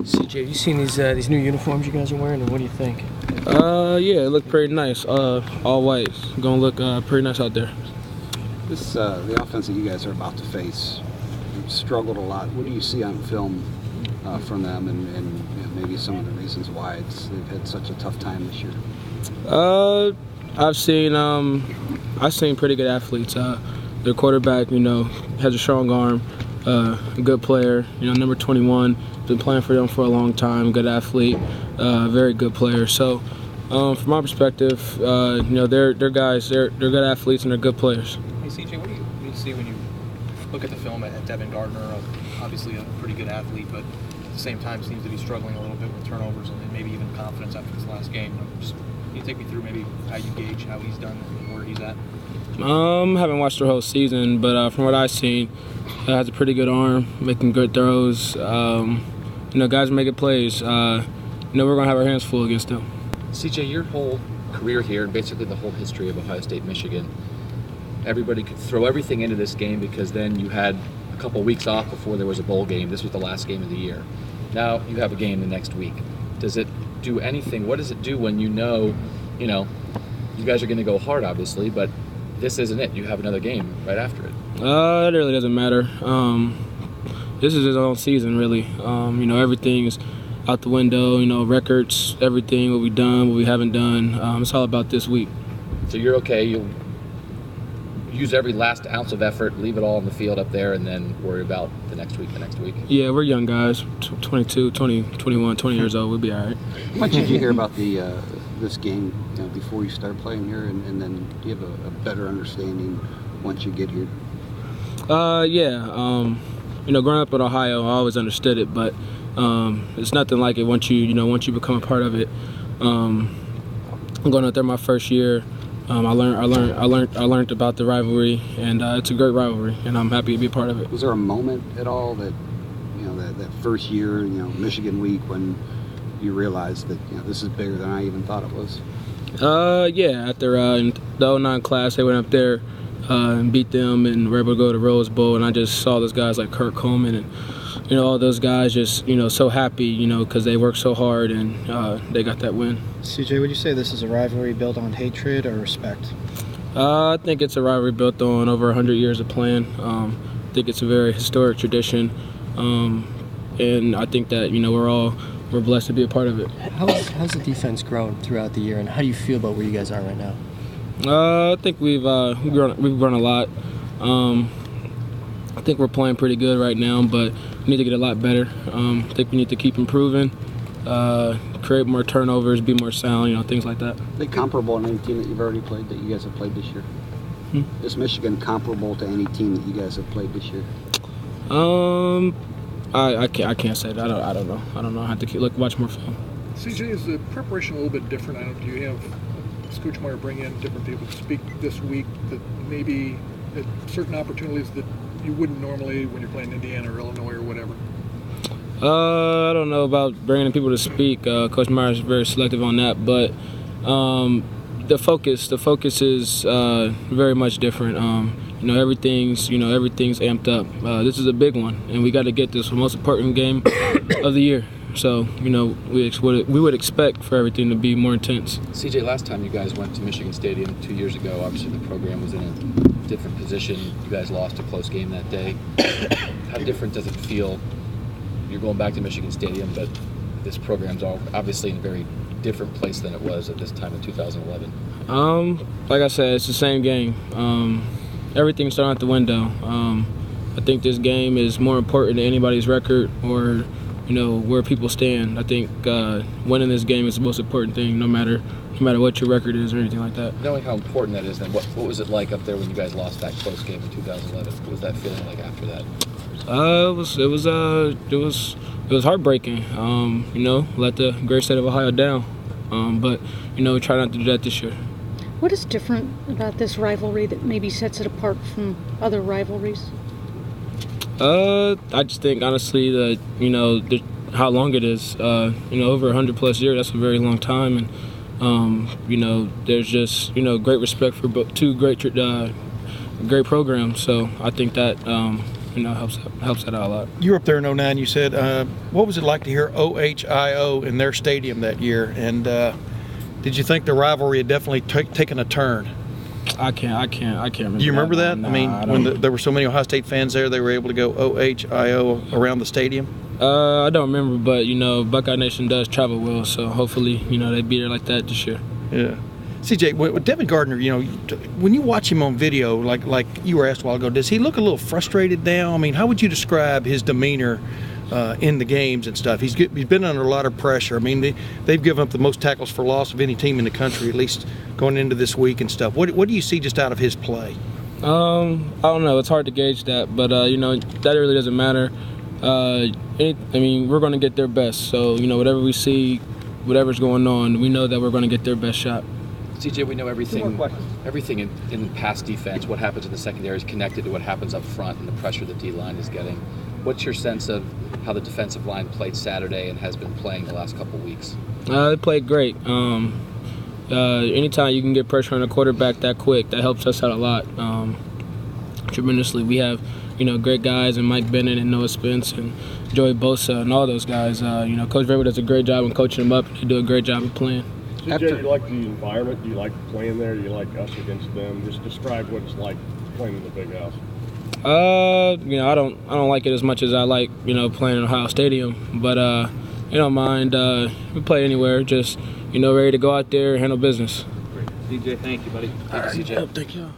CJ, have you seen these new uniforms you guys are wearing, and what do you think? Yeah, it looked pretty nice. All white. Gonna look pretty nice out there. This the offense that you guys are about to face struggled a lot. What do you see on film from them, and maybe some of the reasons why they've had such a tough time this year? I've seen pretty good athletes. Their quarterback, has a strong arm, a good player. Number 21, been playing for them for a long time. Good athlete, very good player. So, from my perspective, they're guys. They're good athletes and they're good players. Hey CJ, what do you see when you look at the film at Devin Gardner? Obviously a pretty good athlete, but at the same time seems to be struggling a little bit with turnovers and maybe even confidence after this last game. Can you take me through maybe how you gauge how he's done and where he's at? Haven't watched the whole season, but from what I've seen, he has a pretty good arm, making good throws. Guys are making plays. We're gonna have our hands full against them. CJ, your whole career here, and basically the whole history of Ohio State, Michigan, everybody could throw everything into this game because then you had a couple weeks off before there was a bowl game. This was the last game of the year. Now you have a game the next week. Does it do anything? What does it do when you guys are going to go hard, obviously, but this isn't it? You have another game right after it. It really doesn't matter. This is his own season, really. Everything's out the window. Records, everything, what we've done, what we haven't done. It's all about this week. So you're okay. You'll use every last ounce of effort, leave it all on the field up there, and then worry about the next week. Yeah, we're young guys, 22, 20, 21, 20 years old. We'll be all right. How much did you hear about this game before you start playing here, and then do you have a better understanding once you get here? Yeah. Growing up in Ohio, I always understood it, but it's nothing like it once you become a part of it. I'm going out there my first year. I learned about the rivalry, and it's a great rivalry, and I'm happy to be a part of it. Was there a moment at all that that first year, Michigan week, when you realized that this is bigger than I even thought it was? Yeah. After in the 09 class, they went up there and beat them, and were able to go to the Rose Bowl, and I just saw those guys like Kirk Coleman and all those guys just so happy because they worked so hard and they got that win. CJ, would you say this is a rivalry built on hatred or respect? I think it's a rivalry built on over 100 years of playing. I think it's a very historic tradition, and I think that we're blessed to be a part of it. How's the defense grown throughout the year, and how do you feel about where you guys are right now? I think we've grown a lot. I think we're playing pretty good right now, but we need to get a lot better. I think we need to keep improving, create more turnovers, be more sound, things like that. Are they comparable on any team that you've already played, that you guys have played this year? Is Michigan comparable to any team that you guys have played this year? I can't say that. I don't know. I have to watch more film. CJ, is the preparation a little bit different? Do you have Scoochmeyer bring in different people to speak this week that maybe at certain opportunities that you wouldn't normally when you're playing Indiana or Illinois or whatever? I don't know about bringing people to speak. Coach Meyer is very selective on that, but the focus is very much different. Everything's amped up. This is a big one, and we got to get this, the most important game of the year. So, we would expect for everything to be more intense. CJ, last time you guys went to Michigan Stadium 2 years ago, obviously the program was in a different position. You guys lost a close game that day. How different does it feel? You're going back to Michigan Stadium, but this program's obviously in a very different place than it was at this time in 2011. Like I said, it's the same game. Everything's thrown out the window. I think this game is more important than anybody's record or where people stand. I think winning this game is the most important thing, no matter what your record is or anything like that. Knowing how important that is, then what was it like up there when you guys lost that close game in 2011? What was that feeling like after that? It was heartbreaking. Let the great state of Ohio down. But we try not to do that this year. What is different about this rivalry that maybe sets it apart from other rivalries? I just think honestly that how long it is. Over 100+ years. That's a very long time, and there's just great respect for two great programs. So I think that helps that out a lot. You were up there in '09. You said, what was it like to hear OHIO in their stadium that year? And did you think the rivalry had definitely taken a turn? I can't remember. Do you remember that? Nah, I mean, when there were so many Ohio State fans there, they were able to go OHIO around the stadium? I don't remember, but, Buckeye Nation does travel well, so hopefully, they be there like that this year. Yeah. CJ, with Devin Gardner, when you watch him on video, like you were asked a while ago, does he look a little frustrated now? I mean, how would you describe his demeanor in the games and stuff? He's been under a lot of pressure. I mean, they've given up the most tackles for loss of any team in the country, at least going into this week and stuff. What do you see just out of his play? I don't know. It's hard to gauge that, but that really doesn't matter. We're going to get their best. So whatever we see, whatever's going on, we know that we're going to get their best shot. CJ, we know everything in pass defense, what happens in the secondary is connected to what happens up front and the pressure the D-line is getting. What's your sense of how the defensive line played Saturday and has been playing the last couple of weeks? They played great. Anytime you can get pressure on a quarterback that quick, that helps us out a lot tremendously. We have great guys, and Mike Bennett and Noah Spence and Joey Bosa and all those guys. Coach Vrabel does a great job in coaching them up, and they do a great job of playing. CJ, do you like the environment? Do you like playing there? Do you like us against them? Just describe what it's like playing in the Big House. I don't like it as much as I like, playing in Ohio Stadium. But I don't mind. We play anywhere. Just ready to go out there and handle business. DJ, thank you, buddy. Thank you, CJ. Thank you.